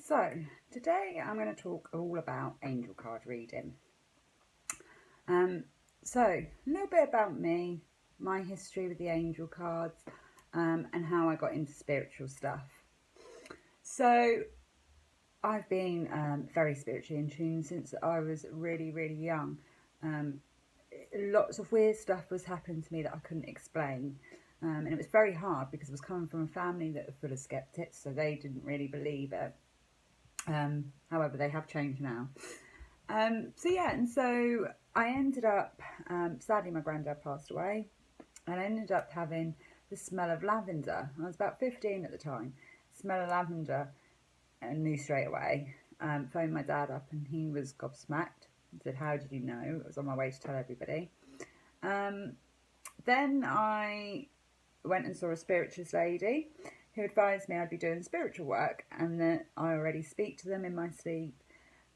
So, today I'm going to talk all about angel card reading. So, a little bit about me, my history with the angel cards, and how I got into spiritual stuff. So, I've been very spiritually in tune since I was really, really young. Lots of weird stuff was happening to me that I couldn't explain. And it was very hard because I was coming from a family that were full of skeptics, so they didn't really believe it. However, they have changed now. So I ended up, sadly, my granddad passed away, and I ended up having the smell of lavender. I was about 15 at the time. Smell of lavender, and knew straight away. Phoned my dad up, and he was gobsmacked. He said, "How did you know?" I was on my way to tell everybody. Then I went and saw a spiritualist lady who advised me I'd be doing spiritual work, and that I already speak to them in my sleep.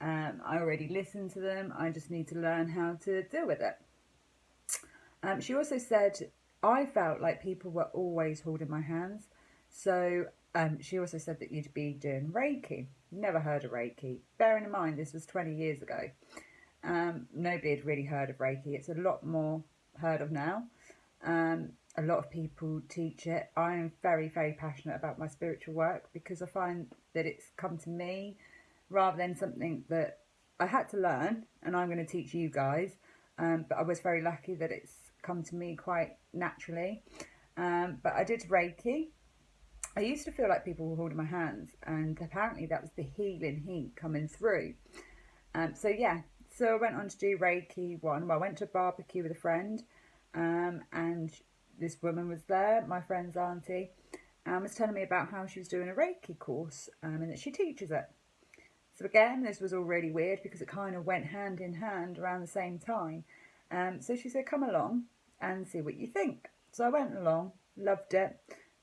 I already listen to them. I just need to learn how to deal with it. She also said I felt like people were always holding my hands. So she also said that you'd be doing Reiki. Never heard of Reiki. Bearing in mind this was 20 years ago. Nobody had really heard of Reiki. It's a lot more heard of now. A lot of people teach it. I am very, very passionate about my spiritual work because I find that it's come to me rather than something that I had to learn, and I'm going to teach you guys. But I was very lucky that it's come to me quite naturally. But I did Reiki. I used to feel like people were holding my hands, and apparently that was the healing heat coming through. So I went on to do Reiki 1. Well, I went to a barbecue with a friend, and this woman was there, my friend's auntie, and was telling me about how she was doing a Reiki course, and that she teaches it. So again, this was all really weird because it kind of went hand in hand around the same time. So she said, "Come along and see what you think." So I went along, loved it,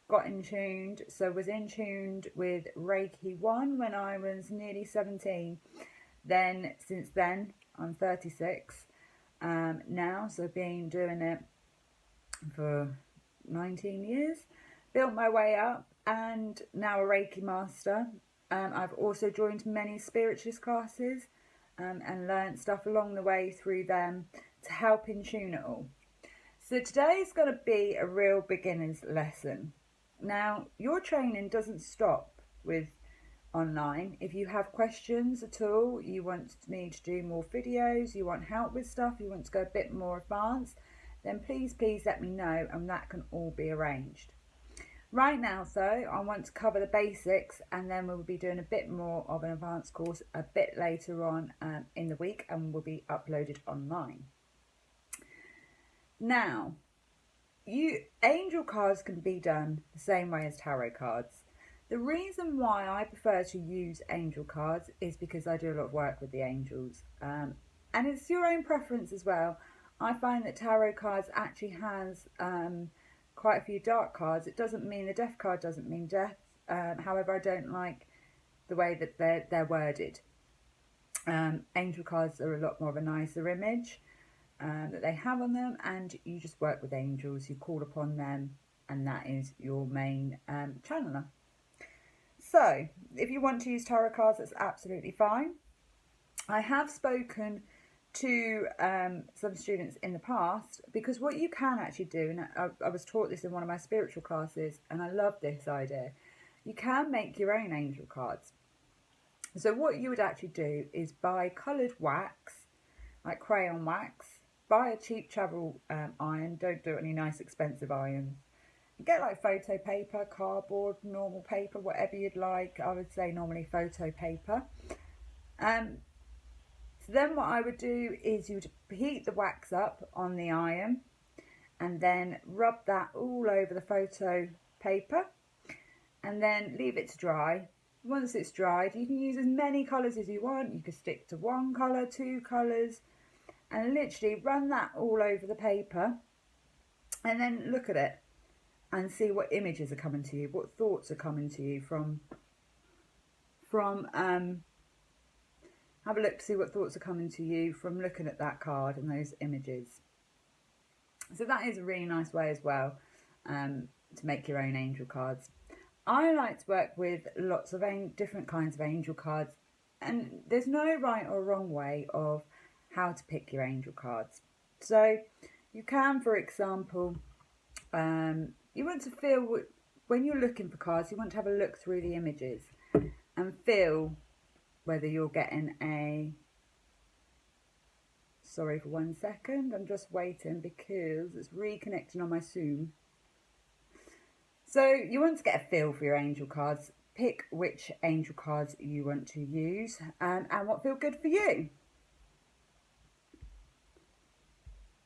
got in tuned. So was in tuned with Reiki 1 when I was nearly 17. Then, since then, I'm 36 now, so I've been doing it for 19 years. Built my way up, and now a Reiki master. I've also joined many spiritualist classes and learned stuff along the way through them to help in tune it all. So today is going to be a real beginner's lesson. Now, your training doesn't stop with online. If you have questions at all, you want me to do more videos, you want help with stuff, you want to go a bit more advanced, then please let me know, and that can all be arranged. Right now though, I want to cover the basics, and then we'll be doing a bit more of an advanced course a bit later on in the week, and will be uploaded online. Now, angel cards can be done the same way as tarot cards. The reason why I prefer to use angel cards is because I do a lot of work with the angels, and it's your own preference as well. I find that tarot cards actually has quite a few dark cards. It doesn't mean the death card doesn't mean death. However, I don't like the way that they're worded. Angel cards are a lot more of a nicer image that they have on them, and you just work with angels, you call upon them, and that is your main channeler. So if you want to use tarot cards, that's absolutely fine. I have spoken to some students in the past, because what you can actually do, and I was taught this in one of my spiritual classes, and I love this idea, you can make your own angel cards. So what you would actually do is buy coloured wax, like crayon wax, buy a cheap travel iron, don't do any nice expensive irons. Get like photo paper, cardboard, normal paper, whatever you'd like. I would say normally photo paper. So then what I would do is you'd heat the wax up on the iron, and then rub that all over the photo paper, and then leave it to dry. Once it's dried, you can use as many colours as you want. You can stick to one colour, 2 colours, and literally run that all over the paper, and then look at it and see what images are coming to you, what thoughts are coming to you from have a look to see what thoughts are coming to you from looking at that card and those images. So that is a really nice way as well to make your own angel cards. I like to work with lots of different kinds of angel cards, and there's no right or wrong way of how to pick your angel cards. So you can, for example, you want to feel, when you're looking for cards, you want to have a look through the images and feel whether you're getting a, sorry for 1 second, I'm just waiting because it's reconnecting on my Zoom. So you want to get a feel for your angel cards, pick which angel cards you want to use and what feel good for you.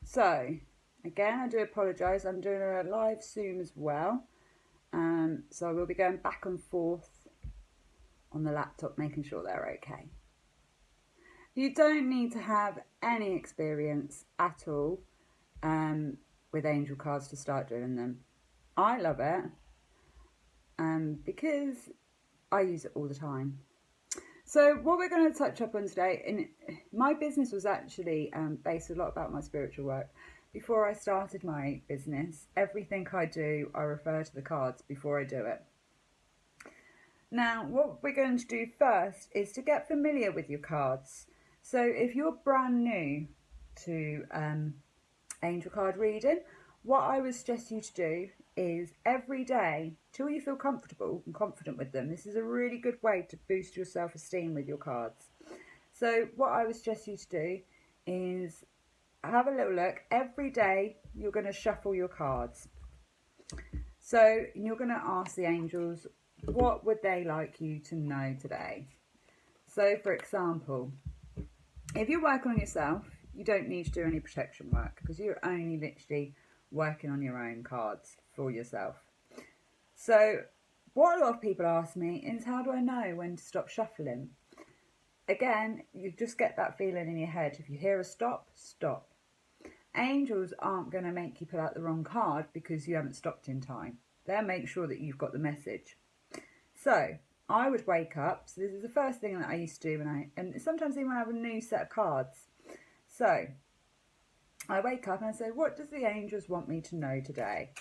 So again, I do apologise, I'm doing a live Zoom as well, so I will be going back and forth on the laptop making sure they're okay. You don't need to have any experience at all with angel cards to start doing them. I love it because I use it all the time. So what we're going to touch up on today, and my business was actually based a lot about my spiritual work. Before I started my business, everything I do, I refer to the cards before I do it. Now, what we're going to do first is to get familiar with your cards. So if you're brand new to angel card reading, what I would suggest you to do is every day, till you feel comfortable and confident with them, this is a really good way to boost your self-esteem with your cards. So what I would suggest you to do is have a little look. Every day you're going to shuffle your cards. So you're going to ask the angels, what would they like you to know today? So for example, if you're working on yourself, you don't need to do any protection work because you're only literally working on your own cards for yourself. So what a lot of people ask me is, how do I know when to stop shuffling? Again, you just get that feeling in your head. If you hear a stop, stop. Angels aren't going to make you pull out the wrong card because you haven't stopped in time. They'll make sure that you've got the message. So I would wake up. So this is the first thing that I used to do and sometimes even when I have a new set of cards. So I wake up and I say, what does the angels want me to know today?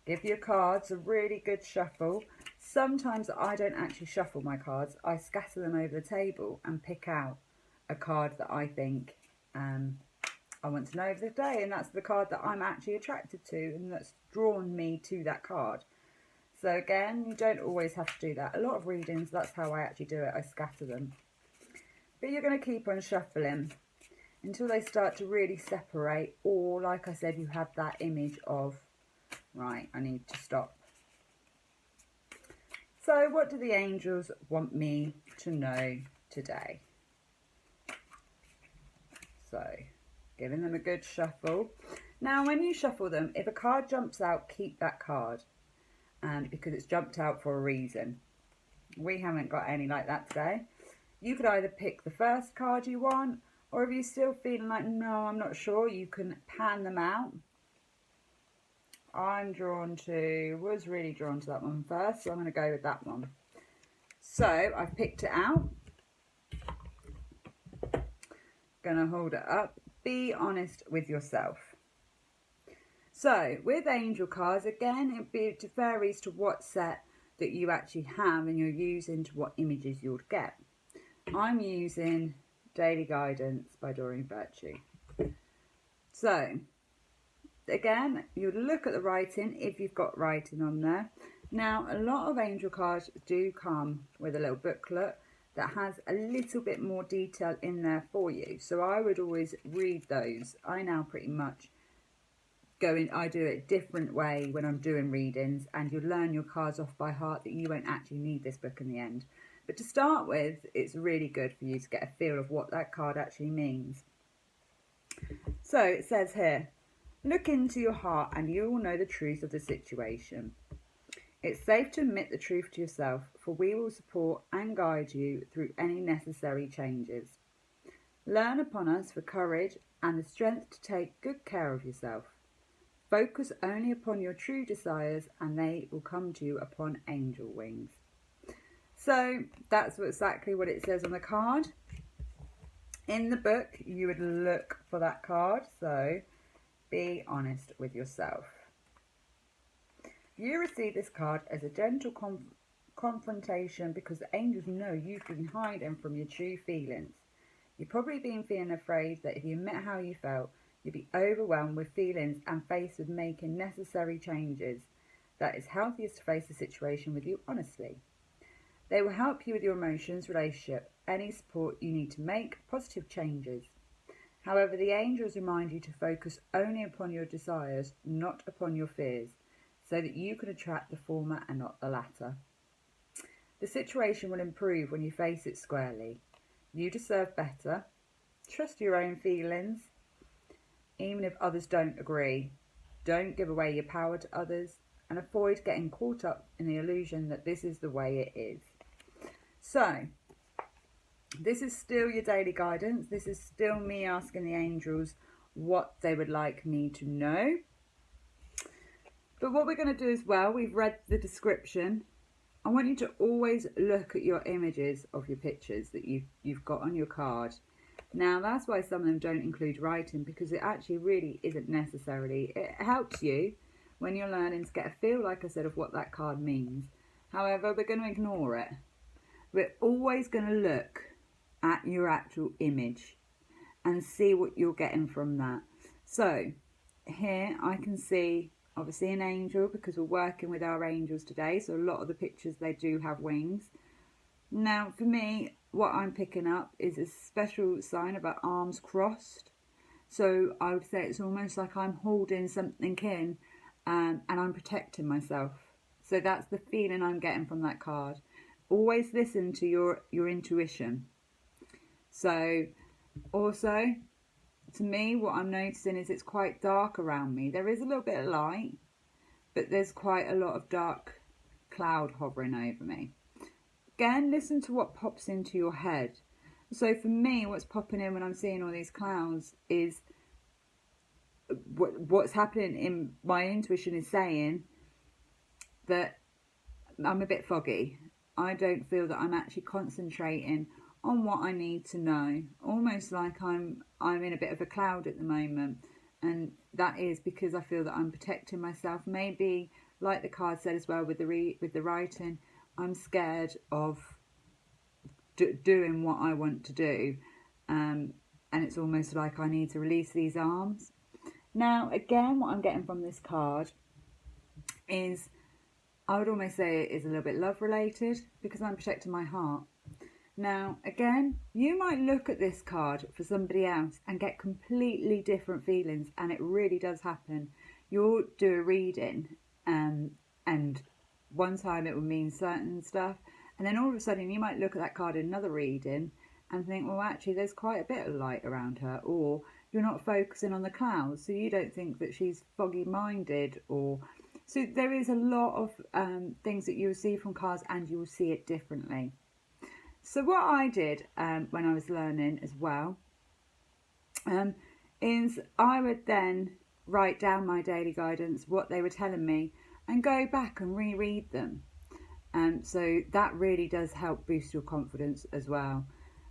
Give your cards a really good shuffle. Sometimes I don't actually shuffle my cards. I scatter them over the table and pick out a card that I think I want to know over the day. And that's the card that I'm actually attracted to and that's drawn me to that card. So again, you don't always have to do that. A lot of readings, that's how I actually do it. I scatter them. But you're going to keep on shuffling until they start to really separate, or like I said, you have that image of, right, I need to stop. So what do the angels want me to know today? So giving them a good shuffle. Now when you shuffle them, if a card jumps out, keep that card because it's jumped out for a reason. We haven't got any like that today. You could either pick the first card you want, or if you're still feeling like, no, I'm not sure, you can pan them out. I'm was really drawn to that one first, so I'm going to go with that one. So I've picked it out. Going to hold it up. Be honest with yourself. So with angel cards, again, it varies to what set that you actually have and you're using to what images you'll get. I'm using Daily Guidance by Doreen Virtue. So again, you look at the writing if you've got writing on there. Now, a lot of angel cards do come with a little booklet that has a little bit more detail in there for you. So I would always read those. I now pretty much I do it a different way when I'm doing readings, and you'll learn your cards off by heart that you won't actually need this book in the end. But to start with, it's really good for you to get a feel of what that card actually means. So it says here, look into your heart and you will know the truth of the situation. It's safe to admit the truth to yourself, for we will support and guide you through any necessary changes. Learn upon us for courage and the strength to take good care of yourself. Focus only upon your true desires and they will come to you upon angel wings. So that's exactly what it says on the card. In the book, you would look for that card. So be honest with yourself. You receive this card as a gentle confrontation because the angels know you've been hiding from your true feelings. You've probably been feeling afraid that if you admit how you felt, you'd be overwhelmed with feelings and faced with making necessary changes. That it's healthiest to face the situation with you honestly. They will help you with your emotions, relationship, any support you need to make positive changes. However, the angels remind you to focus only upon your desires, not upon your fears, so that you can attract the former and not the latter. The situation will improve when you face it squarely. You deserve better. Trust your own feelings, even if others don't agree. Don't give away your power to others, and avoid getting caught up in the illusion that this is the way it is. So, this is still your daily guidance. This is still me asking the angels what they would like me to know. But what we're going to do as well, we've read the description. I want you to always look at your images of your pictures that you've got on your card. Now, that's why some of them don't include writing, because it actually really isn't necessarily. It helps you when you're learning to get a feel, like I said, of what that card means. However, we're going to ignore it. We're always going to look at your actual image and see what you're getting from that. So here I can see obviously an angel, because we're working with our angels today, so a lot of the pictures, they do have wings. Now for me, what I'm picking up is a special sign about arms crossed. So I would say it's almost like I'm holding something in, and I'm protecting myself. So that's the feeling I'm getting from that card. Always listen to your intuition. So also, to me, what I'm noticing is it's quite dark around me. There is a little bit of light, but there's quite a lot of dark cloud hovering over me. Again, listen to what pops into your head. So for me, what's popping in when I'm seeing all these clouds is what's happening in my intuition is saying that I'm a bit foggy. I don't feel that I'm actually concentrating on what I need to know. Almost like I'm in a bit of a cloud at the moment, and that is because I feel that I'm protecting myself. Maybe, like the card said as well with the writing, I'm scared of doing what I want to do, and it's almost like I need to release these arms. Now, again, what I'm getting from this card is, I would almost say it is a little bit love related, because I'm protecting my heart. Now, again, you might look at this card for somebody else and get completely different feelings, and it really does happen. You'll do a reading, and one time it will mean certain stuff, and then all of a sudden you might look at that card in another reading and think, well, actually, there's quite a bit of light around her, or you're not focusing on the clouds, so you don't think that she's foggy-minded, or... So there is a lot of things that you will see from cards, and you will see it differently. So what I did when I was learning as well is I would then write down my daily guidance, what they were telling me, and go back and reread them. So that really does help boost your confidence as well.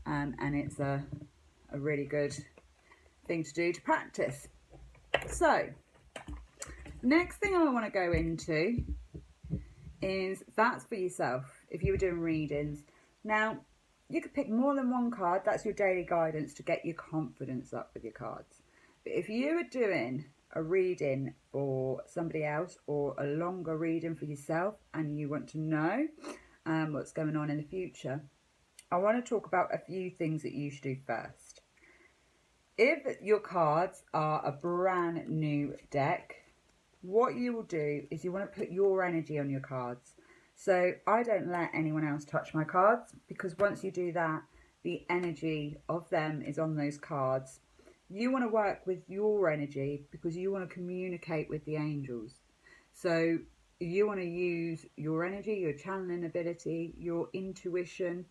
And it's a really good thing to do to practice. So next thing I want to go into is that's for yourself, if you were doing readings. Now, you could pick more than one card. That's your daily guidance to get your confidence up with your cards. But if you were doing a reading for somebody else, or a longer reading for yourself, and you want to know what's going on in the future, I want to talk about a few things that you should do first. If your cards are a brand new deck, what you will do is you want to put your energy on your cards. So I don't let anyone else touch my cards, because once you do that, the energy of them is on those cards. You want to work with your energy because you want to communicate with the angels. So you want to use your energy, your channeling ability, your intuition,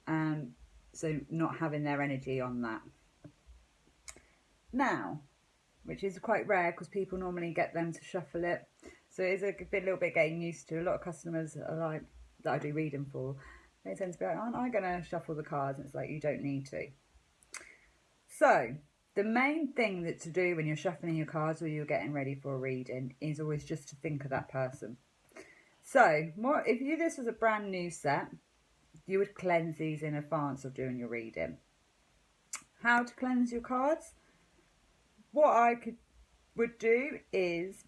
so not having their energy on that. Now, which is quite rare because people normally get them to shuffle it. So it's a little bit getting used to. A lot of customers are like, that I do reading for, they tend to be like, aren't I going to shuffle the cards? And it's like, you don't need to. So the main thing that to do when you're shuffling your cards or you're getting ready for a reading is always just to think of that person. So if this was a brand new set, you would cleanse these in advance of doing your reading. How to cleanse your cards? What I would do is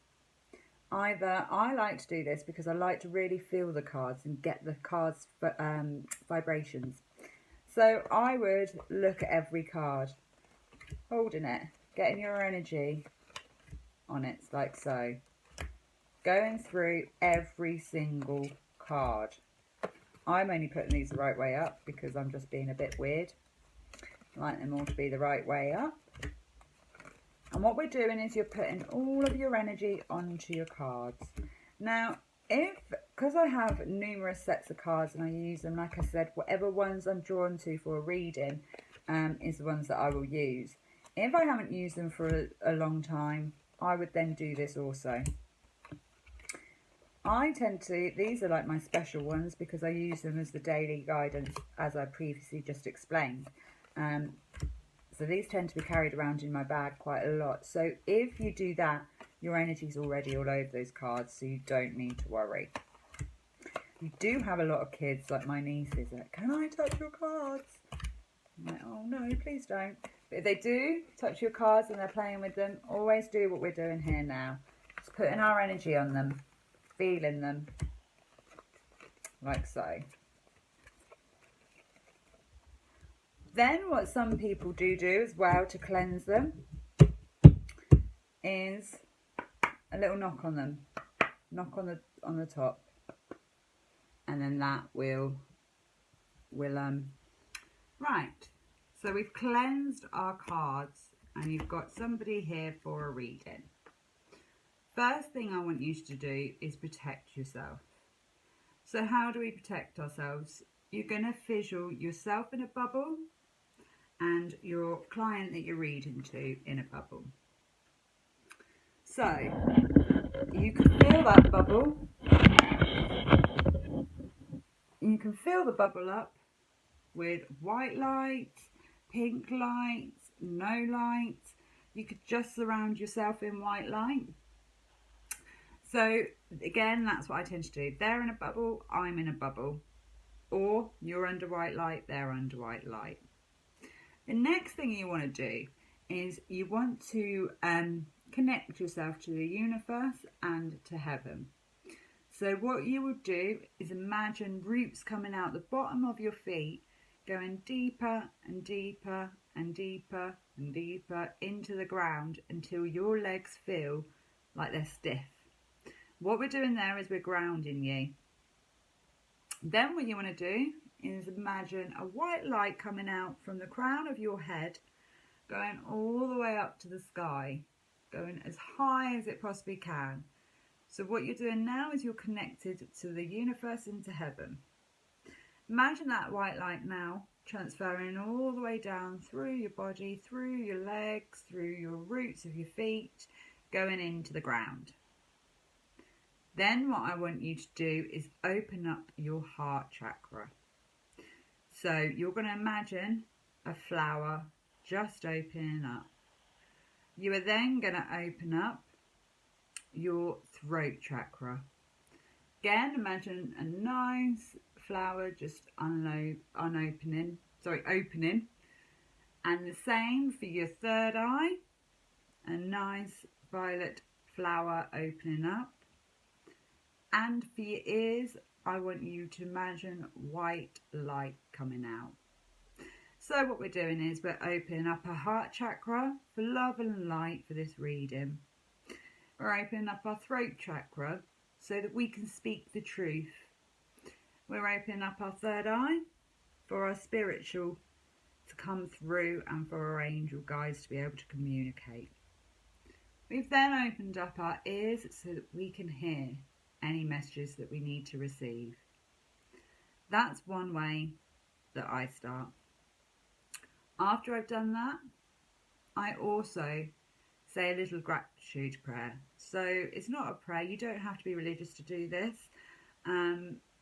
either, I like to do this because I like to really feel the cards and get the cards vibrations. So I would look at every card, holding it, getting your energy on it, like so. Going through every single card. I'm only putting these the right way up because I'm just being a bit weird. I like them all to be the right way up. And what we're doing is you're putting all of your energy onto your cards. Now, because I have numerous sets of cards and I use them, like I said, whatever ones I'm drawn to for a reading is the ones that I will use. If I haven't used them for a long time, I would then do this also. These are like my special ones because I use them as the daily guidance, as I previously just explained. So these tend to be carried around in my bag quite a lot. So if you do that, your energy's already all over those cards, so you don't need to worry. You do have a lot of kids, like my nieces, that, can I touch your cards? I'm like, oh no, please don't. But if they do touch your cards and they're playing with them, always do what we're doing here now. Just putting our energy on them, feeling them, like so. Then what some people do as well to cleanse them is a little knock on them. Knock on the top. And then that will right. So we've cleansed our cards and you've got somebody here for a reading. First thing I want you to do is protect yourself. So how do we protect ourselves? You're going to visual yourself in a bubble and your client that you're reading to in a bubble. So you can fill that bubble. You can fill the bubble up with white light, pink light, no light. You could just surround yourself in white light. So again, that's what I tend to do. They're in a bubble, I'm in a bubble. Or you're under white light, they're under white light. The next thing you want to do is you want to connect yourself to the universe and to heaven. So what you will do is imagine roots coming out the bottom of your feet, going deeper and deeper and deeper and deeper into the ground until your legs feel like they're stiff. What we're doing there is we're grounding you. Then what you want to do is imagine a white light coming out from the crown of your head, going all the way up to the sky, going as high as it possibly can. So what you're doing now is you're connected to the universe and to heaven. Imagine that white light now transferring all the way down through your body, through your legs, through your roots of your feet, going into the ground. Then what I want you to do is open up your heart chakra. So you're going to imagine a flower just opening up. You are then going to open up your throat chakra. Again, imagine a nice flower just opening. And the same for your third eye, a nice violet flower opening up. And for your ears, I want you to imagine white light coming out. So what we're doing is we're opening up our heart chakra for love and light for this reading. We're opening up our throat chakra so that we can speak the truth. We're opening up our third eye for our spiritual to come through and for our angel guides to be able to communicate. We've then opened up our ears so that we can hear any messages that we need to receive. That's one way that I start. After I've done that, I also say a little gratitude prayer. So it's not a prayer, you don't have to be religious to do this.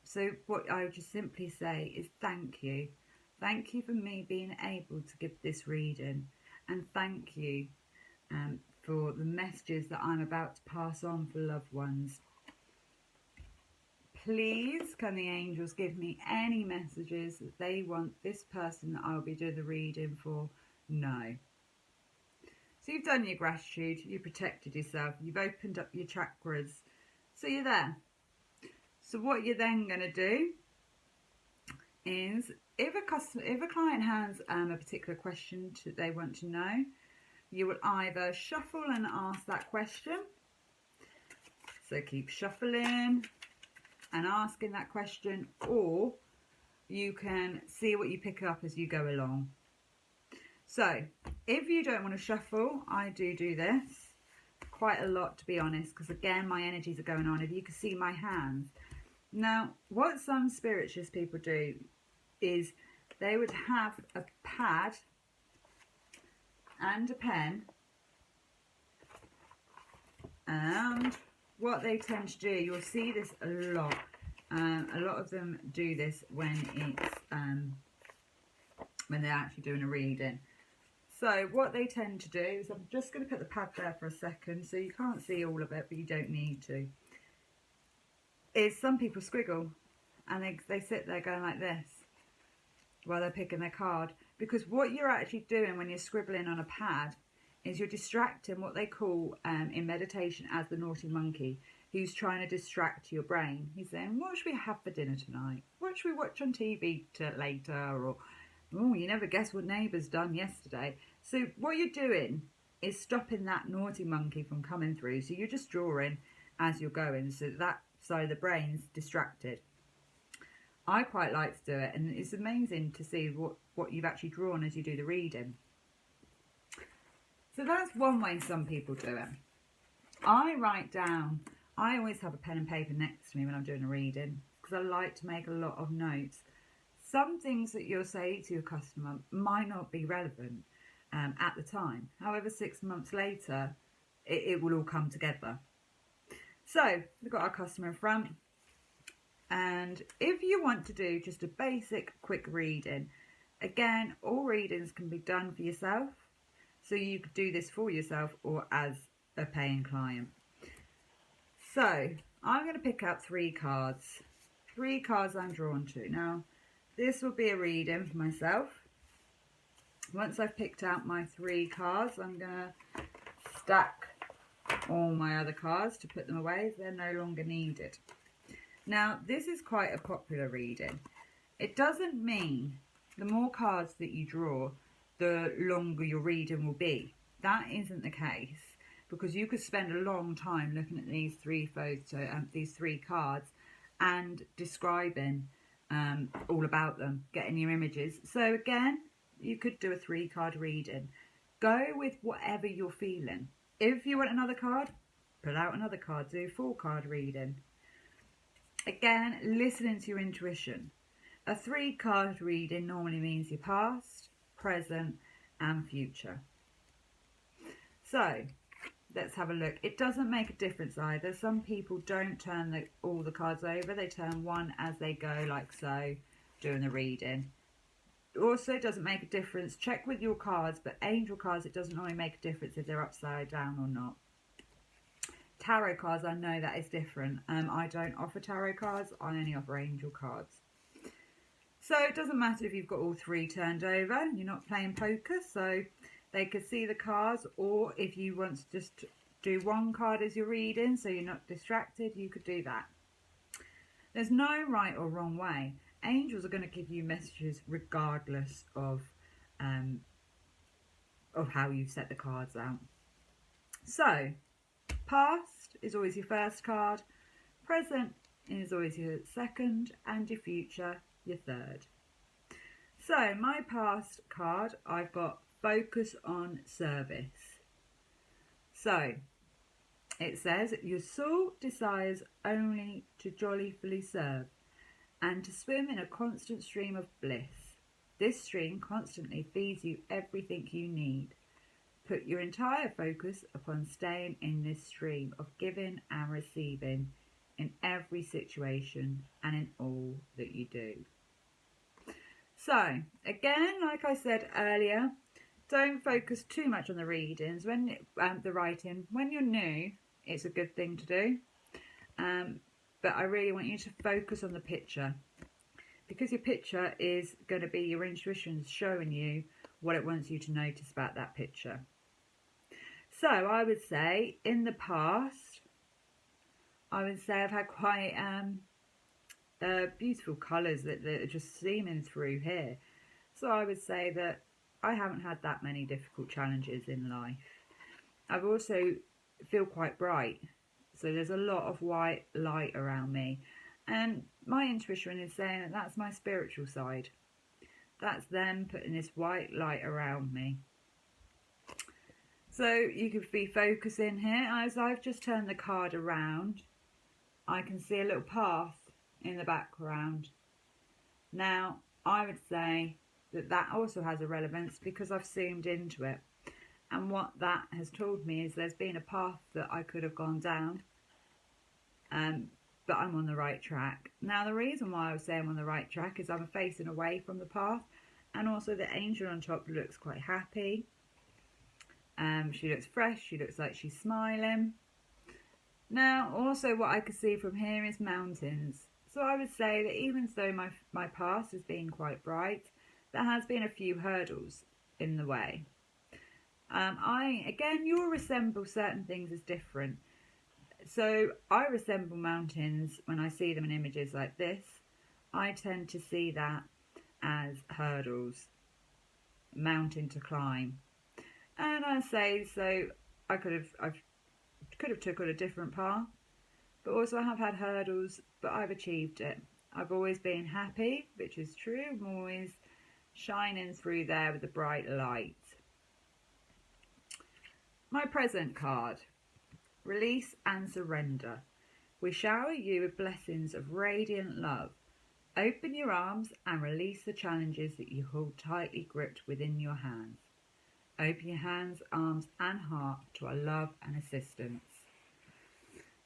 So what I would just simply say is thank you. Thank you for me being able to give this reading, and thank you for the messages that I'm about to pass on for loved ones. please can the angels give me any messages that they want this person that I'll be doing the reading for know. So you've done your gratitude, you protected yourself, you've opened up your chakras, so you're there. So what you're then going to do is, if a client has a particular question they want to know, you will either shuffle and ask that question. So keep shuffling and asking that question, or you can see what you pick up as you go along. So if you don't want to shuffle, I do this quite a lot, to be honest, because again my energies are going on. If you can see my hands. Now what some spiritualist people do is they would have a pad and a pen, and what they tend to do, you'll see this a lot. A lot of them do this when it's when they're actually doing a reading. So what they tend to do is, I'm just going to put the pad there for a second, so you can't see all of it, but you don't need to. Is some people squiggle, and they sit there going like this while they're picking their card, because what you're actually doing when you're scribbling on a pad is you're distracting what they call in meditation as the naughty monkey, who's trying to distract your brain. He's saying, what should we have for dinner tonight? What should we watch on TV later? Or, oh, you never guess what neighbour's done yesterday. So what you're doing is stopping that naughty monkey from coming through. So you're just drawing as you're going, so that side of the brain's distracted. I quite like to do it, and it's amazing to see what you've actually drawn as you do the reading. So that's one way some people do it. I write down, I always have a pen and paper next to me when I'm doing a reading, because I like to make a lot of notes. Some things that you'll say to your customer might not be relevant at the time. However, 6 months later, it will all come together. So we've got our customer in front. And if you want to do just a basic quick reading, again, all readings can be done for yourself. So you could do this for yourself or as a paying client. So I'm going to pick up 3 cards. 3 cards I'm drawn to. Now, this will be a reading for myself. Once I've picked out my 3 cards, I'm going to stack all my other cards to put them away. They're no longer needed. Now, this is quite a popular reading. It doesn't mean the more cards that you draw, the longer your reading will be. That isn't the case, because you could spend a long time looking at these 3 these 3 cards and describing all about them, getting your images. So again, you could do a 3-card reading. Go with whatever you're feeling. If you want another card, pull out another card, do a 4-card reading. Again, listening to your intuition. A 3-card reading normally means your past, present and future. So let's have a look. It doesn't make a difference either. Some people don't turn all the cards over. They turn one as they go, like so, during the reading. Also, doesn't make a difference. Check with your cards, but angel cards, it doesn't really make a difference if they're upside down or not. Tarot cards, I know that is different. I don't offer tarot cards. I only offer angel cards. So it doesn't matter if you've got all 3 turned over. You're not playing poker, so they could see the cards. Or if you want to just do 1 card as you're reading, so you're not distracted, you could do that. There's no right or wrong way. Angels are going to give you messages regardless of how you set the cards out. So, past is always your 1st card, present is always your 2nd, and your future your 3rd. So my past card, I've got focus on service. So it says, your soul desires only to joyfully serve and to swim in a constant stream of bliss. This stream constantly feeds you everything you need. Put your entire focus upon staying in this stream of giving and receiving in every situation and in all that you do. So, again, like I said earlier, don't focus too much on the readings, the writing. When you're new, it's a good thing to do. but I really want you to focus on the picture, because your picture is going to be your intuition showing you what it wants you to notice about that picture. So I would say in the past, I would say I've had quite beautiful colours that are just seaming through here. So I would say that I haven't had that many difficult challenges in life. I've also feel quite bright, so there's a lot of white light around me, and my intuition is saying that that's my spiritual side. That's them putting this white light around me. So you could be focusing here. As I've just turned the card around, I can see a little path in the background. Now I would say that that also has a relevance because I've zoomed into it, and what that has told me is there's been a path that I could have gone down, but I'm on the right track. Now the reason why I would say I'm on the right track is I'm facing away from the path, and also the angel on top looks quite happy. She looks fresh, she looks like she's smiling. Now also what I could see from here is mountains. So I would say that even though my past has been quite bright, there has been a few hurdles in the way. Again, you'll resemble certain things as different. So I resemble mountains when I see them in images like this. I tend to see that as hurdles, mountain to climb. And I say, so I could have took on a different path, but also I have had hurdles, but I've achieved it. I've always been happy, which is true. I'm always shining through there with the bright light. My present card, release and surrender. We shower you with blessings of radiant love. Open your arms and release the challenges that you hold tightly gripped within your hands. Open your hands, arms and heart to our love and assistance.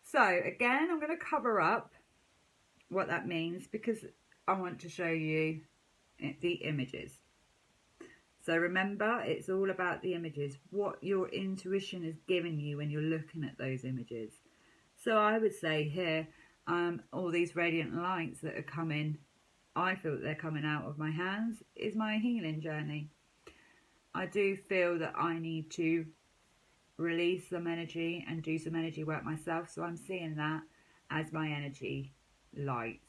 So again, I'm going to cover up what that means because I want to show you the images. So remember, it's all about the images, what your intuition is giving you when you're looking at those images. So I would say here, all these radiant lights that are coming, I feel that they're coming out of my hands, is my healing journey. I do feel that I need to release some energy and do some energy work myself, so I'm seeing that as my energy light.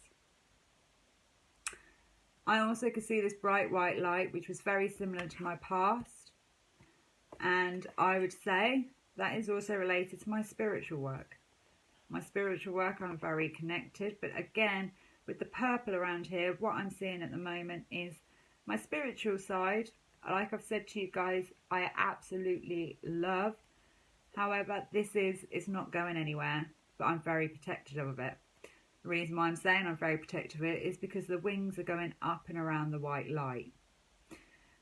I also could see this bright white light, which was very similar to my past, and I would say that is also related to my spiritual work. My spiritual work, I'm very connected, but again, with the purple around here, what I'm seeing at the moment is my spiritual side. Like I've said to you guys, I absolutely love. However, it's not going anywhere, but I'm very protective of it. The reason why I'm saying I'm very protective of it is because the wings are going up and around the white light.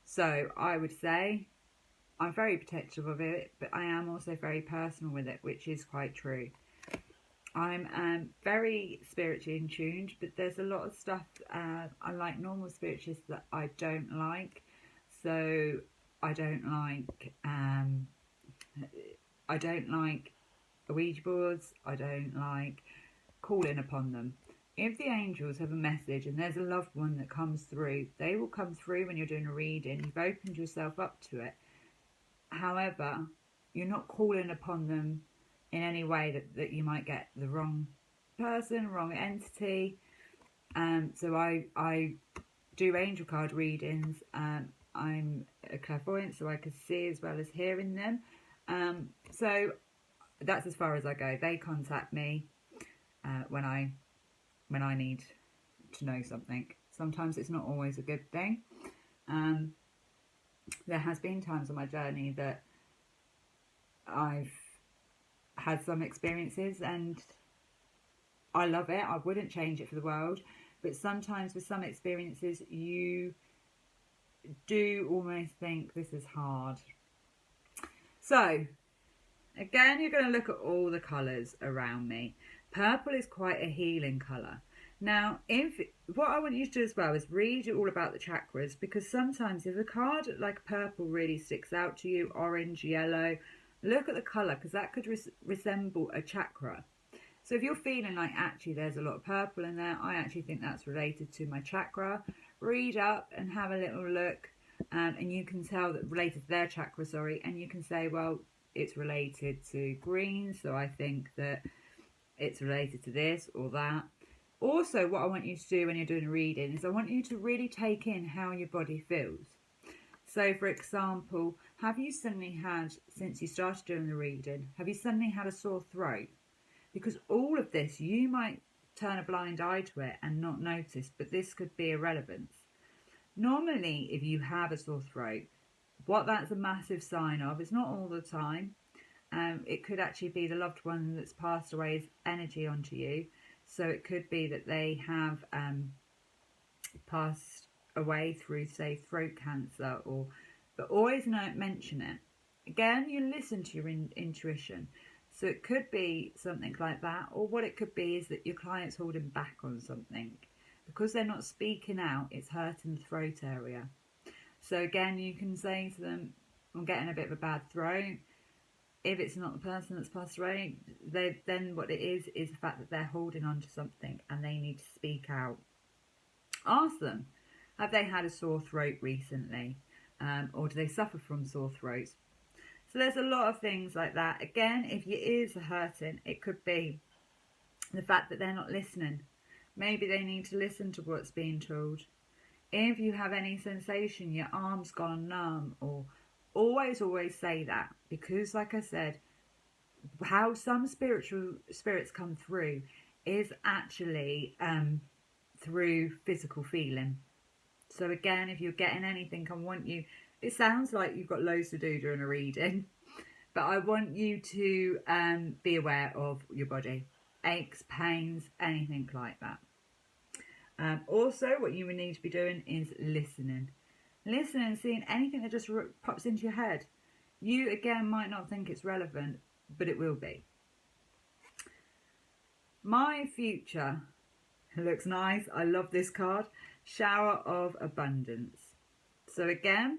So I would say I'm very protective of it, but I am also very personal with it, which is quite true. I'm very spiritually in tuned, but there's a lot of stuff, unlike normal spiritualists, that I don't like. So I don't like Ouija boards. I don't like calling upon them. If the angels have a message and there's a loved one that comes through, they will come through when you're doing a reading. You've opened yourself up to it. However, you're not calling upon them in any way that you might get the wrong person, wrong entity. So I do angel card readings. I'm a clairvoyant, so I can see as well as hearing them. So that's as far as I go. They contact me when I need to know something. Sometimes it's not always a good thing. There has been times on my journey that I've had some experiences and I love it. I wouldn't change it for the world. But sometimes with some experiences you do almost think this is hard. So again, you're going to look at all the colours around me. Purple is quite a healing colour. Now, what I want you to do as well is read all about the chakras, because sometimes if a card like purple really sticks out to you, orange, yellow, look at the colour, because that could resemble a chakra. So if you're feeling like actually there's a lot of purple in there, I actually think that's related to my chakra. Read up and have a little look, and you can tell that related to their chakra, sorry, and you can say, well, it's related to green, so I think that it's related to this or that. Also, what I want you to do when you're doing a reading is I want you to really take in how your body feels. So, for example, have you suddenly had, since you started doing the reading, have you suddenly had a sore throat? Because all of this, you might turn a blind eye to it and not notice, but this could be irrelevant. Normally, if you have a sore throat, what that's a massive sign of, it's not all the time, it could actually be the loved one that's passed away's energy onto you. So it could be that they have passed away through, say, throat cancer, but always mention it. Again, you listen to your intuition. So it could be something like that, or what it could be is that your client's holding back on something. Because they're not speaking out, it's hurting the throat area. So again, you can say to them, I'm getting a bit of a bad throat. If it's not the person that's passed away, then what it is the fact that they're holding on to something and they need to speak out. Ask them, have they had a sore throat recently? Or do they suffer from sore throats? So there's a lot of things like that. Again, if your ears are hurting, it could be the fact that they're not listening. Maybe they need to listen to what's being told. If you have any sensation, your arm's gone numb, or always say that, because like I said, how some spirits come through is actually through physical feeling. So again, if you're getting anything, I want you, it sounds like you've got loads to do during a reading, but I want you to be aware of your body. Aches, pains, anything like that. Also, what you would need to be doing is listening. Listening and seeing anything that just pops into your head. You, again, might not think it's relevant, but it will be. My future looks nice. I love this card. Shower of abundance. So again,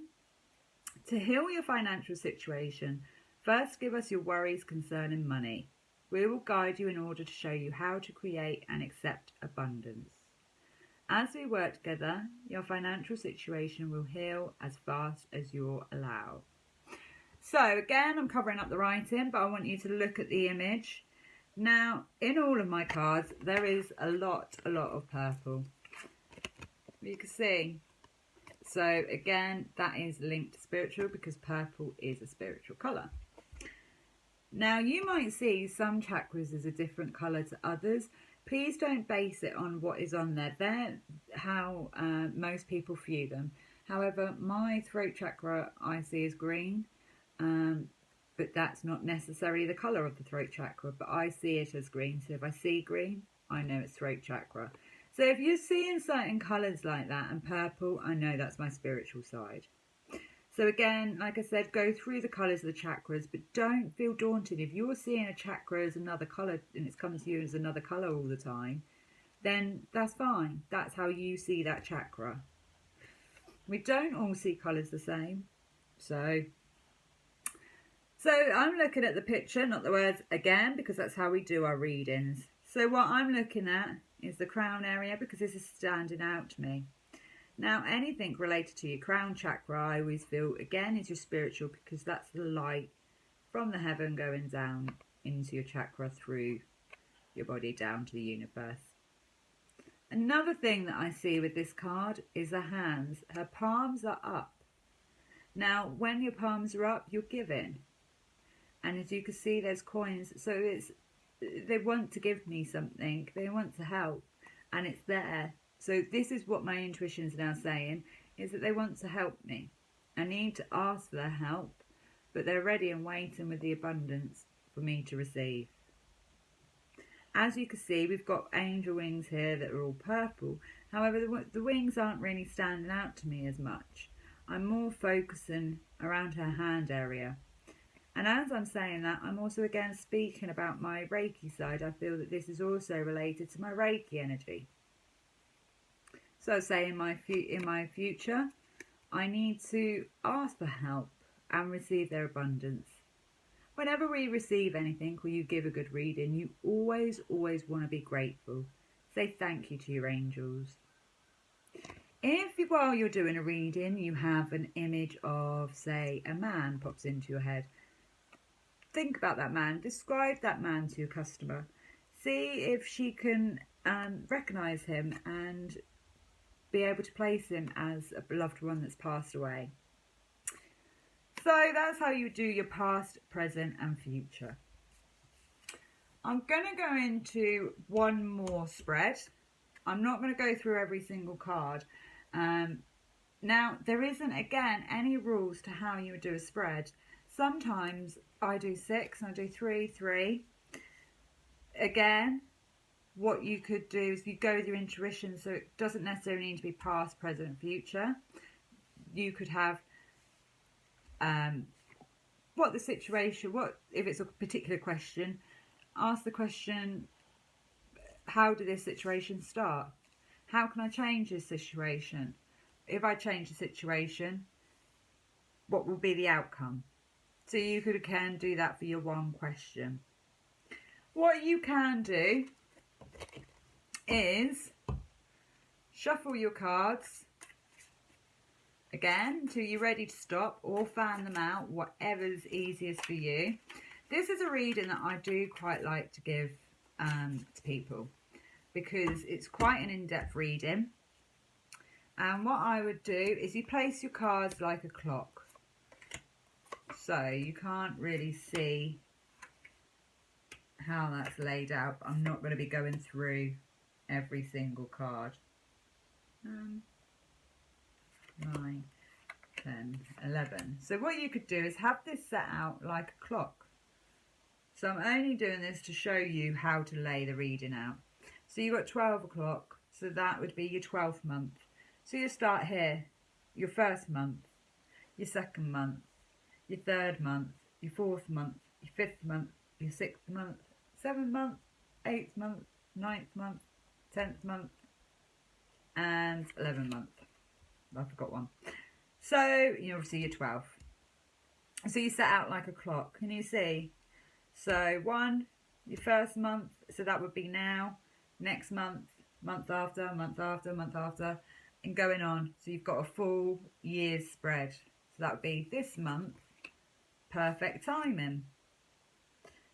to heal your financial situation, first give us your worries concerning money. We will guide you in order to show you how to create and accept abundance. As we work together, your financial situation will heal as fast as you'll allow. So again, I'm covering up the writing, but I want you to look at the image. Now, in all of my cards, there is a lot of purple. You can see. So again, that is linked to spiritual because purple is a spiritual colour. Now, you might see some chakras as a different colour to others. Please don't base it on what is on there. They're how most people view them. However, my throat chakra I see as green, but that's not necessarily the colour of the throat chakra, but I see it as green. So if I see green, I know it's throat chakra. So if you're seeing certain colours like that and purple, I know that's my spiritual side. So again, like I said, go through the colours of the chakras, but don't feel daunted. If you're seeing a chakra as another colour and it's coming to you as another colour all the time, then that's fine. That's how you see that chakra. We don't all see colours the same. So I'm looking at the picture, not the words again, because that's how we do our readings. So what I'm looking at is the crown area because this is standing out to me. Now, anything related to your crown chakra, I always feel, again, is your spiritual because that's the light from the heaven going down into your chakra through your body down to the universe. Another thing that I see with this card is the hands. Her palms are up. Now, when your palms are up, you're giving. And as you can see, there's coins. So they want to give me something. They want to help. And it's there. So this is what my intuition is now saying, is that they want to help me. I need to ask for their help, but they're ready and waiting with the abundance for me to receive. As you can see, we've got angel wings here that are all purple. However, the wings aren't really standing out to me as much. I'm more focusing around her hand area. And as I'm saying that, I'm also again speaking about my Reiki side. I feel that this is also related to my Reiki energy. So say in my future, I need to ask for help and receive their abundance. Whenever we receive anything or you give a good reading, you always want to be grateful. Say thank you to your angels. If while you're doing a reading you have an image of, say, a man pops into your head, think about that man, describe that man to your customer. See if she can recognise him and be able to place him as a beloved one that's passed away. So that's how you do your past, present and future. I'm going to go into one more spread. I'm not going to go through every single card. Now, there isn't, again, any rules to how you would do a spread. Sometimes I do 6 and I do 3, 3. Again, what you could do is you go with your intuition, so it doesn't necessarily need to be past, present, future. You could have what the situation, if it's a particular question, ask the question, how did this situation start? How can I change this situation? If I change the situation, what will be the outcome? So you could again do that for your one question. What you can do is shuffle your cards again until you're ready to stop, or fan them out, whatever's easiest for you. This is a reading that I do quite like to give to people because it's quite an in-depth reading. And what I would do is you place your cards like a clock, so you can't really see how that's laid out. I'm not going to be going through every single card. 9, 10, 11. So what you could do is have this set out like a clock. So I'm only doing this to show you how to lay the reading out. So you've got 12 o'clock, so that would be your 12th month. So you start here, your first month, your second month, your third month, your fourth month, your fifth month, your sixth month, 7th month, 8th month, 9th month, 10th month, and 11th month. I forgot one. So you obviously you're 12. So you set out like a clock. Can you see? So 1, your first month. So that would be now. Next month, month after, month after, month after, and going on. So you've got a full year's spread. So that would be this month. Perfect timing.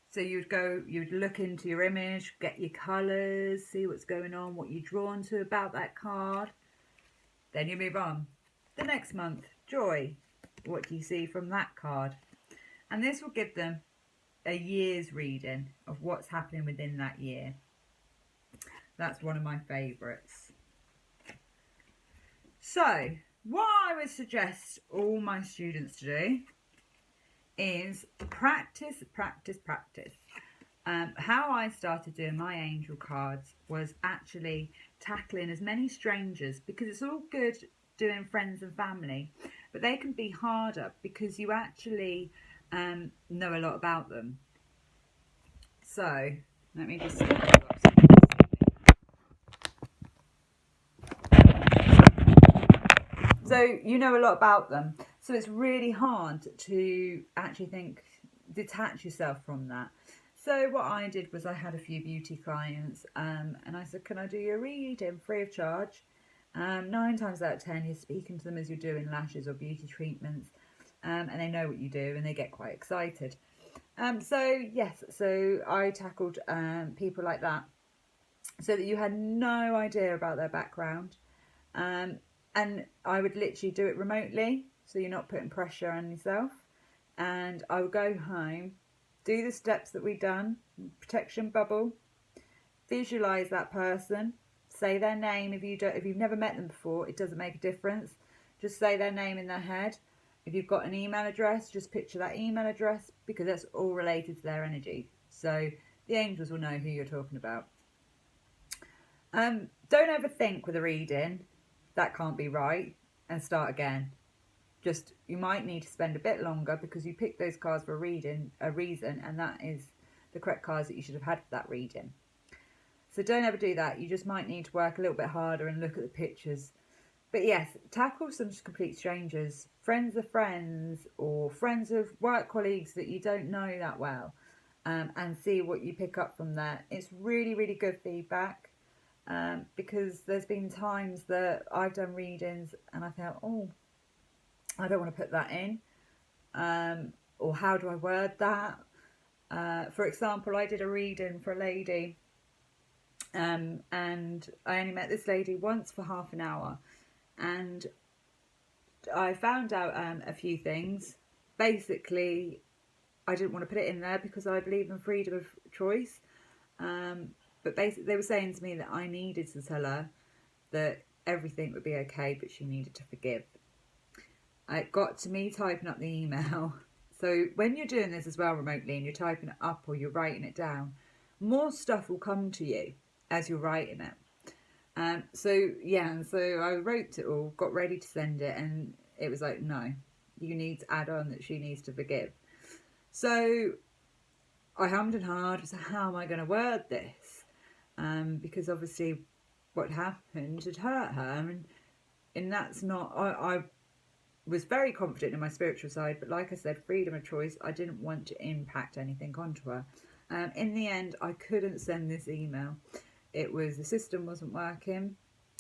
So you'd look into your image, get your colours, see what's going on, what you're drawn to about that card. Then you move on. The next month, joy. What do you see from that card? And this will give them a year's reading of what's happening within that year. That's one of my favourites. So, what I would suggest all my students to do is practice, practice, practice. How I started doing my angel cards was actually tackling as many strangers, because it's all good doing friends and family, but they can be harder because you actually know a lot about them. So let me just so you know a lot about them, so it's really hard to actually detach yourself from that. So what I did was I had a few beauty clients and I said, can I do your reading free of charge? 9 times out of 10 you're speaking to them as you're doing lashes or beauty treatments, and they know what you do and they get quite excited. So yes, so I tackled people like that, so that you had no idea about their background, and I would literally do it remotely, so you're not putting pressure on yourself. And I would go home, do the steps that we've done, protection bubble, visualize that person, say their name. If you've never met them before, it doesn't make a difference. Just say their name in their head. If you've got an email address, just picture that email address, because that's all related to their energy. So the angels will know who you're talking about. Don't overthink with a reading. That can't be right, and start again. Just, you might need to spend a bit longer because you picked those cards for a reason, and that is the correct cards that you should have had for that reading. So don't ever do that. You just might need to work a little bit harder and look at the pictures But yes, tackle some complete strangers, friends of friends, or friends of work colleagues that you don't know that well, and see what you pick up from there. It's really, really good feedback, because there's been times that I've done readings and I felt, oh, I don't want to put that in, or how do I word that? For example, I did a reading for a lady, and I only met this lady once for half an hour, and I found out a few things. Basically, I didn't want to put it in there because I believe in freedom of choice. But basically, they were saying to me that I needed to tell her that everything would be okay, but she needed to forgive. It got to me typing up the email. So when you're doing this as well remotely and you're typing it up or you're writing it down, more stuff will come to you as you're writing it. So I wrote it all, got ready to send it, and it was like, no, you need to add on that she needs to forgive. So I hummed and hawed, so how am I going to word this? Because obviously what happened had hurt her, and that's not, I was very confident in my spiritual side, but like I said, freedom of choice, I didn't want to impact anything onto her. In the end, I couldn't send this email. It was, the system wasn't working.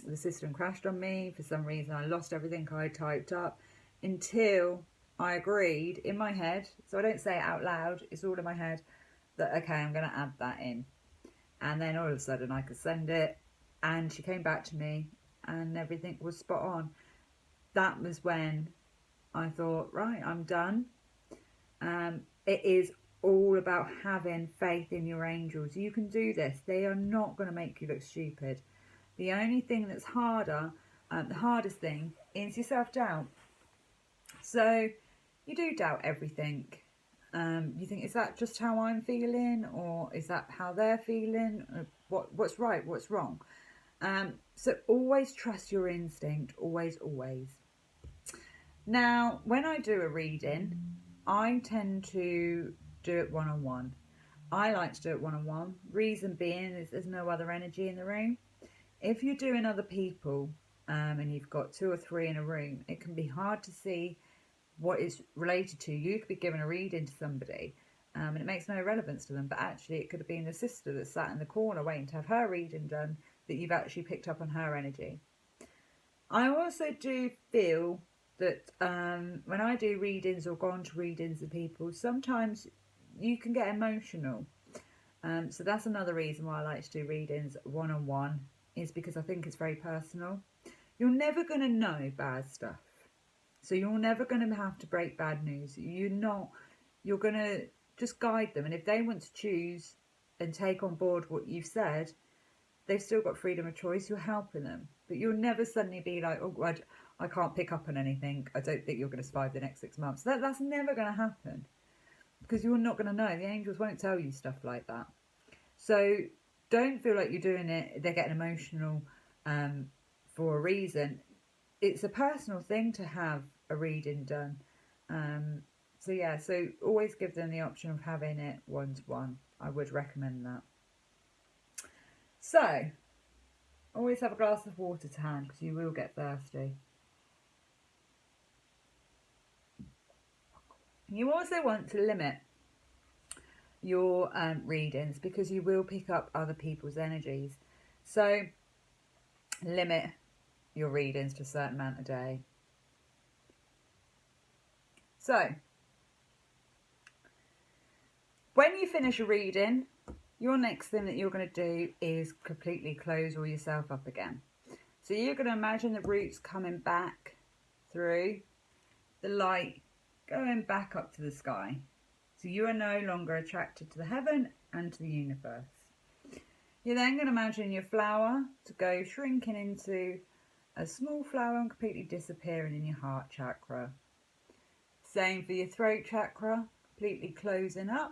The system crashed on me. For some reason, I lost everything I typed up until I agreed in my head. So I don't say it out loud. It's all in my head that, okay, I'm going to add that in. And then all of a sudden I could send it. And she came back to me and everything was spot on. That was when I thought, right, I'm done. It is all about having faith in your angels. You can do this. They are not going to make you look stupid. The only thing that's harder, the hardest thing, is your self-doubt. So you do doubt everything. You think, is that just how I'm feeling, or is that how they're feeling? What's right, what's wrong? So always trust your instinct, always, always. Now, when I do a reading, I tend to do it one-on-one. I like to do it one-on-one. Reason being is there's no other energy in the room. If you're doing other people, and you've got 2 or 3 in a room, it can be hard to see what is related to you. You could be giving a reading to somebody, and it makes no relevance to them, but actually it could have been the sister that sat in the corner waiting to have her reading done, that you've actually picked up on her energy. I also do feel that when I do readings or go on to readings with people, sometimes you can get emotional. So that's another reason why I like to do readings one-on-one, is because I think it's very personal. You're never going to know bad stuff. So you're never going to have to break bad news. You're going to just guide them. And if they want to choose and take on board what you've said, they've still got freedom of choice. You're helping them. But you'll never suddenly be like, oh, I can't pick up on anything. I don't think you're going to survive the next 6 months. That's never going to happen, because you're not going to know. The angels won't tell you stuff like that. So don't feel like you're doing it, they're getting emotional for a reason. It's a personal thing to have a reading done. So always give them the option of having it one-to-one. I would recommend that. So always have a glass of water to hand, because you will get thirsty. You also want to limit your readings, because you will pick up other people's energies. So limit your readings to a certain amount a day. So when you finish a reading, your next thing that you're going to do is completely close all yourself up again. So you're going to imagine the roots coming back through, the light going back up to the sky. So you are no longer attracted to the heaven and to the universe. You're then going to imagine your flower to go shrinking into a small flower and completely disappearing in your heart chakra. Same for your throat chakra, completely closing up.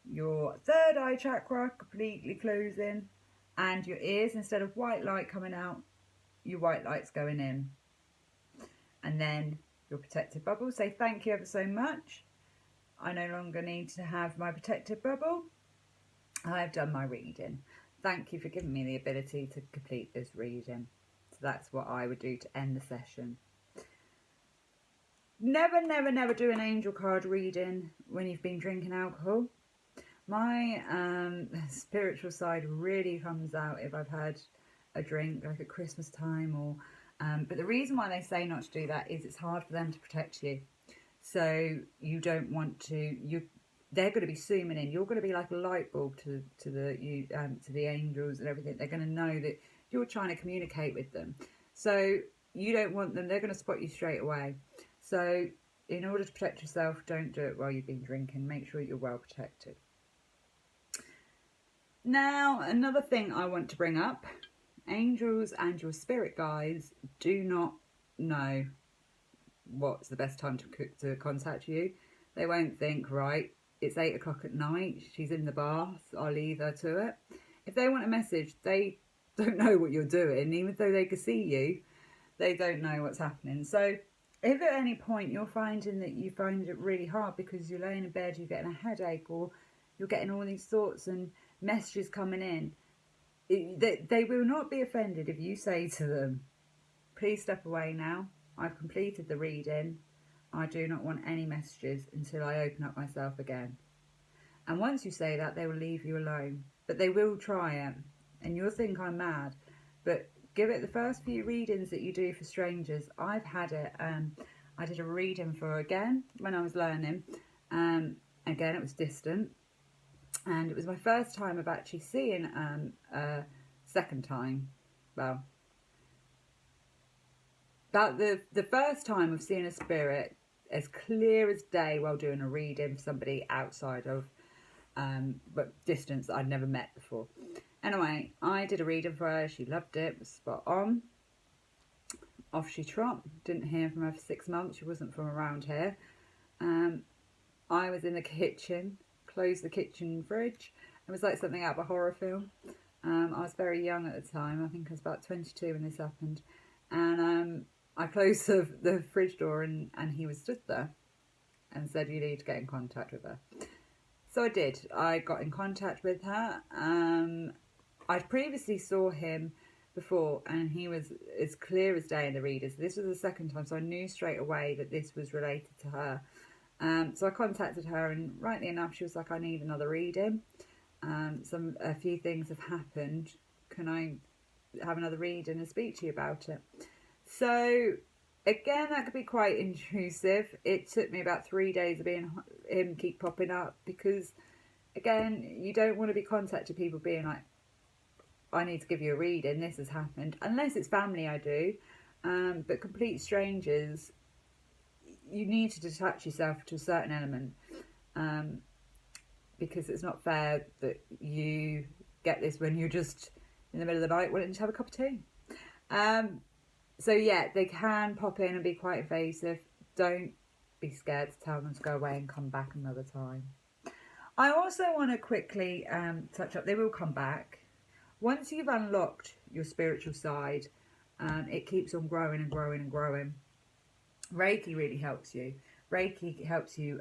Your third eye chakra completely closing, and your ears, instead of white light coming out, your white light's going in. And then your protective bubble. Say thank you ever so much. I no longer need to have my protective bubble. I've done my reading. Thank you for giving me the ability to complete this reading. So that's what I would do to end the session. Never, never, never do an angel card reading when you've been drinking alcohol. My spiritual side really comes out if I've had a drink, like at Christmas time, or but the reason why they say not to do that is it's hard for them to protect you. So you don't want to. They're going to be zooming in. You're going to be like a light bulb to the angels and everything. They're going to know that you're trying to communicate with them. So you don't want them. They're going to spot you straight away. So in order to protect yourself, don't do it while you've been drinking. Make sure you're well protected. Now, another thing I want to bring up, angels and your spirit guides do not know what's the best time to contact you. They won't think, right, it's 8 o'clock at night, she's in the bath, I'll leave her to it. If they want a message, they don't know what you're doing. Even though they can see you, they don't know what's happening. So if at any point you're finding that you find it really hard because you're laying in bed, you're getting a headache, or you're getting all these thoughts and messages coming in, they will not be offended if you say to them, please step away now, I've completed the reading, I do not want any messages until I open up myself again. And once you say that, they will leave you alone. But they will try it, and you'll think I'm mad, but give it the first few readings that you do for strangers. I've had it. I did a reading for again when I was learning. Again, it was distant. And it was my first time of actually seeing a second time. Well, about the first time of seeing a spirit as clear as day while doing a reading for somebody outside of but distance that I'd never met before. Anyway, I did a reading for her. She loved it. Was spot on. Off she trot. Didn't hear from her for 6 months. She wasn't from around here. I was in the kitchen. Closed the kitchen fridge. It was like something out of a horror film. I was very young at the time. I think I was about 22 when this happened. And I closed the fridge door and he was stood there and said, you need to get in contact with her. So I did. I got in contact with her. I'd previously saw him before and he was as clear as day in the readers. This was the second time, so I knew straight away that this was related to her. So I contacted her, and rightly enough, she was like, I need another reading. A few things have happened. Can I have another reading and speak to you about it? So again, that could be quite intrusive. It took me about 3 days of him keep popping up, because again, you don't want to be contacting people being like, I need to give you a reading, this has happened. Unless it's family, I do. But complete strangers, you need to detach yourself to a certain element, because it's not fair that you get this when you're just in the middle of the night wanting to have a cup of tea. So yeah, they can pop in and be quite invasive. Don't be scared to tell them to go away and come back another time. I also want to quickly touch up, they will come back. Once you've unlocked your spiritual side, it keeps on growing and growing and growing. Reiki really helps you. Reiki helps you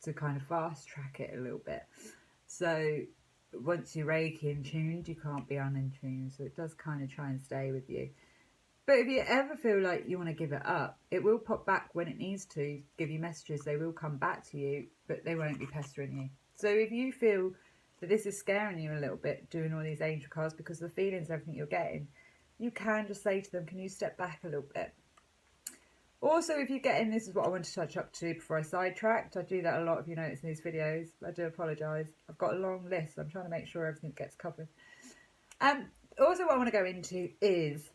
to kind of fast track it a little bit. So once you're Reiki in tuned, you can't be unintuned. So it does kind of try and stay with you. But if you ever feel like you want to give it up, it will pop back when it needs to give you messages. They will come back to you, but they won't be pestering you. So if you feel that this is scaring you a little bit, doing all these angel cards because of the feelings and everything you're getting, you can just say to them, can you step back a little bit? Also, if you're getting, this is what I want to touch up to before I sidetracked. I do that a lot if you notice in these videos. I do apologise. I've got a long list. I'm trying to make sure everything gets covered. Also, what I want to go into is,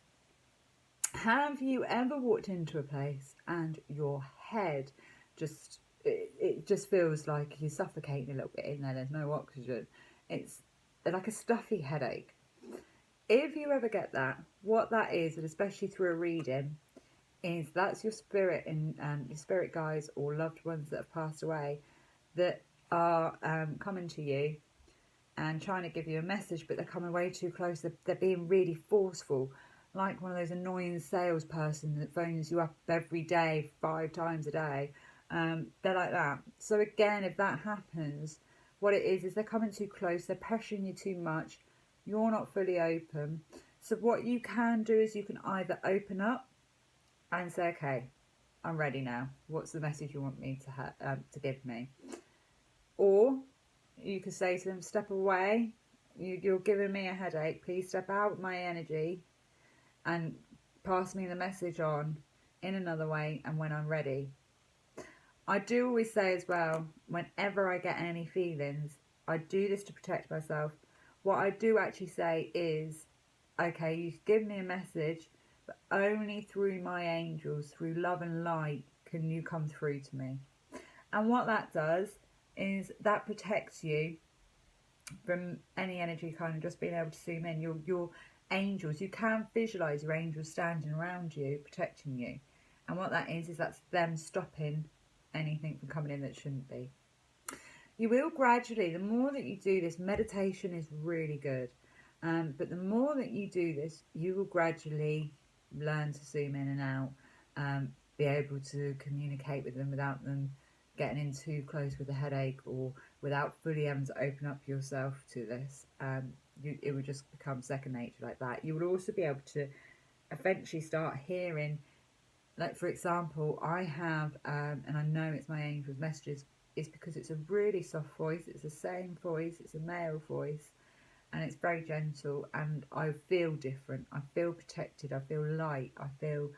have you ever walked into a place and your head just, it just feels like you're suffocating a little bit in there, there's no oxygen. It's like a stuffy headache. If you ever get that, what that is, and especially through a reading, is that's your spirit and your spirit guides or loved ones that have passed away that are coming to you and trying to give you a message, but they're coming way too close. They're being really forceful, like one of those annoying salesperson that phones you up every day, 5 times a day. They're like that. So again, if that happens, what it is they're coming too close, they're pressuring you too much, you're not fully open. So what you can do is you can either open up and say, okay, I'm ready now. What's the message you want me to give me? Or you could say to them, step away. You're giving me a headache. Please step out my energy and pass me the message on in another way and when I'm ready. I do always say as well, whenever I get any feelings, I do this to protect myself. What I do actually say is, okay, you give me a message, but only through my angels, through love and light, can you come through to me. And what that does is that protects you from any energy kind of just being able to zoom in. Your angels, you can visualize your angels standing around you, protecting you. And what that is that's them stopping anything from coming in that shouldn't be. You will gradually, the more that you do this, meditation is really good. But the more that you do this, you will gradually learn to zoom in and out, be able to communicate with them without them getting in too close with a headache, or without fully having to open up yourself to this. It would just become second nature like that. You would also be able to eventually start hearing, like for example, I have, and I know it's my angel's messages, is because it's a really soft voice. It's the same voice, it's a male voice, and it's very gentle, and I feel different. I feel protected, I feel light, I feel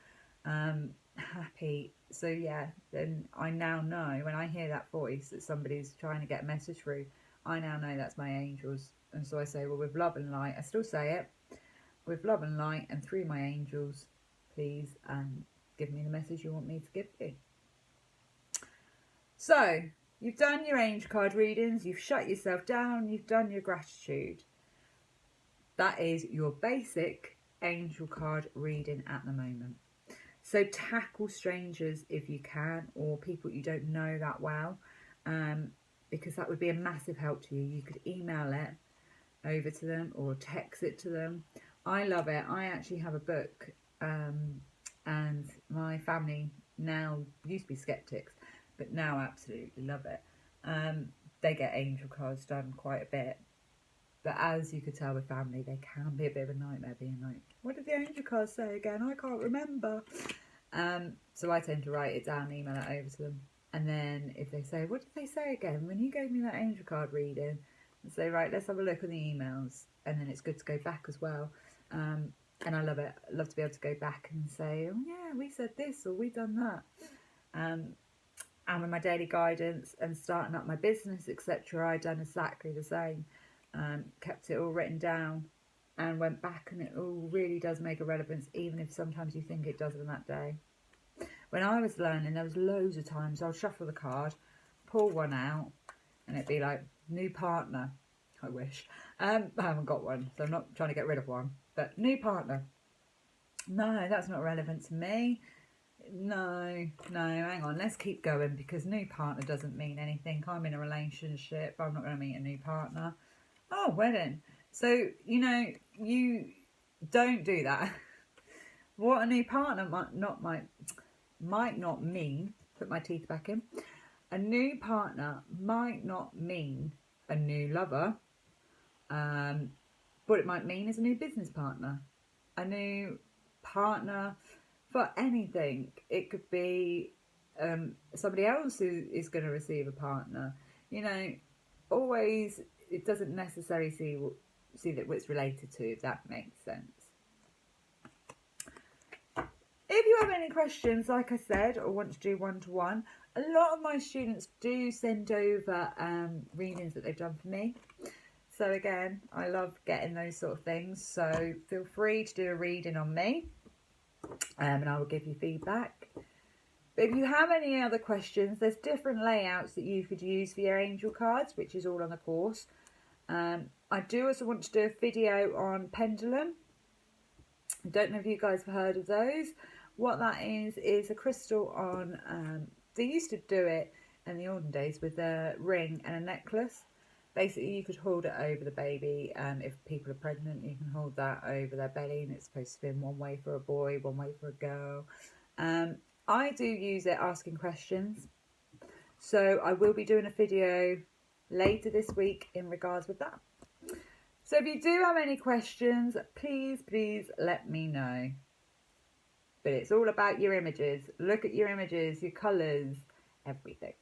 happy. So yeah, then I now know when I hear that voice that somebody's trying to get a message through, I now know that's my angels. And so I say, well, with love and light, I still say it, with love and light and through my angels, please give me the message you want me to give you. So you've done your angel card readings, you've shut yourself down, you've done your gratitude. That is your basic angel card reading at the moment. So tackle strangers if you can, or people you don't know that well, because that would be a massive help to you. You could email it over to them or text it to them. I love it. I actually have a book, and my family now used to be skeptics, but now absolutely love it. They get angel cards done quite a bit. But as you could tell with family, they can be a bit of a nightmare being like, what did the angel cards say again? I can't remember. So I tend to write it down, email it over to them. And then if they say, what did they say again when you gave me that angel card reading? And say, right, let's have a look at the emails. And then it's good to go back as well. And I love it. I love to be able to go back and say, oh yeah, we said this or we done that. And with my daily guidance and starting up my business, etc., I done exactly the same. Kept it all written down and went back, and it all really does make a relevance, even if sometimes you think it doesn't that day. When I was learning, there was loads of times I'll shuffle the card, pull one out, and it'd be like, new partner. I wish. I haven't got one, so I'm not trying to get rid of one. But new partner. No, that's not relevant to me. No, hang on. Let's keep going, because new partner doesn't mean anything. I'm in a relationship. I'm not going to meet a new partner. Oh, wedding. So, you know, you don't do that. What a new partner might not mean, put my teeth back in, a new partner might not mean a new lover, but it might mean is a new business partner, a new partner for anything. It could be somebody else who is going to receive a partner. You know, always, it doesn't necessarily see that it's related to, if that makes sense. If you have any questions, like I said, or want to do one-to-one, a lot of my students do send over readings that they've done for me. So again, I love getting those sort of things. So feel free to do a reading on me, and I will give you feedback. But if you have any other questions, there's different layouts that you could use for your angel cards, which is all on the course. I do also want to do a video on pendulum. I don't know if you guys have heard of those. What that is a crystal on, they used to do it in the olden days with a ring and a necklace. Basically, you could hold it over the baby. If people are pregnant, you can hold that over their belly, and it's supposed to spin one way for a boy, one way for a girl. I do use it asking questions. So I will be doing a video later this week in regards with that. So if you do have any questions, please let me know. But it's all about your images. Look at your images, your colours, everything.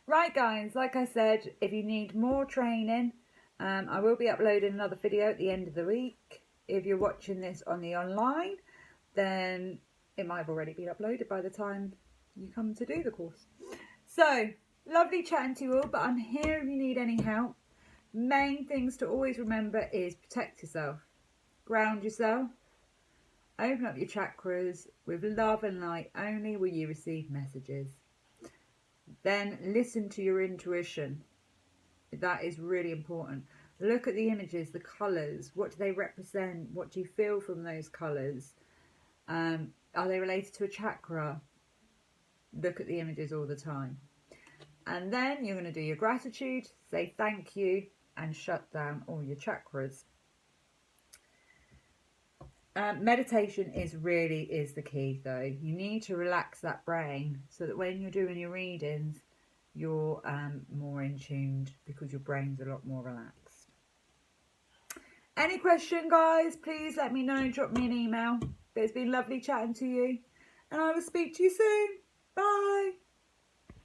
Right guys, like I said, if you need more training, I will be uploading another video at the end of the week. If you're watching this on the online, then it might have already been uploaded by the time you come to do the course. So, lovely chatting to you all, but I'm here if you need any help. Main things to always remember is protect yourself, ground yourself, open up your chakras. With love and light only will you receive messages. Then listen to your intuition. That is really important. Look at the images, the colours. What do they represent? What do you feel from those colours? Are they related to a chakra? Look at the images all the time. And then you're going to do your gratitude, say thank you, and shut down all your chakras. Meditation is the key though. You need to relax that brain so that when you're doing your readings, you're more in tuned, because your brain's a lot more relaxed. Any question, guys, please let me know. Drop me an email. But it's been lovely chatting to you, and I will speak to you soon.